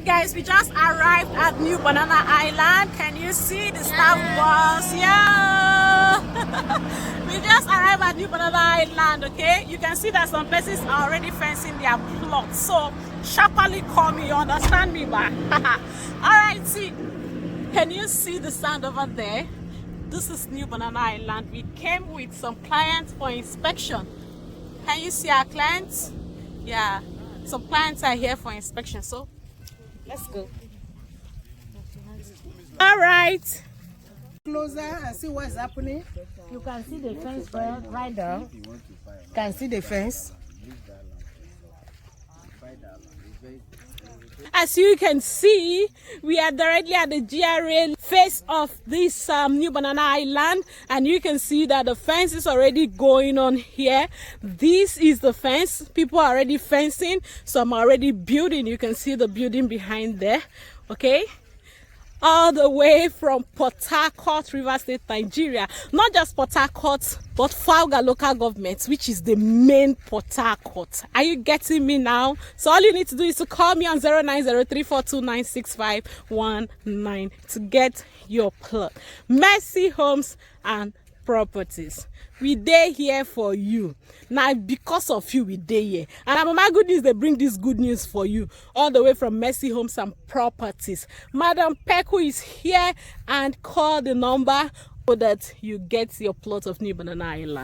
Guys, we just arrived at New Banana HighLand. Can you see the staff bus? Yeah. We just arrived at New Banana HighLand. Okay, you can see that some places are already fencing their plots, so sharply call me, you understand me, ba? All right, see, can you see the sand over there? This is New Banana HighLand. We came with some clients for inspection. Can you see our clients? Yeah, some clients are here for inspection, so let's go. All right. Closer and see what's happening. You can see the fence right there. You can see the fence. As you can see, we are directly at the GRA face of this New Banana HighLand, and you can see that the fence is already going on here. This is the fence. People are already fencing. Some are already building. You can see the building behind there. Okay, all the way from Port Harcourt, River State, Nigeria. Not just Port Harcourt, but Fauga local government, which is the main Port Harcourt. Are you getting me now? So all you need to do is to call me on 090342965119 to get your plot. Mercy Homes and Properties. We dey here for you. Now because of you, we dey here. And my good news, they bring this good news for you all the way from Mercy Homes and Properties. Madam Peku is here, and call the number so that you get your plot of New Banana HighLand.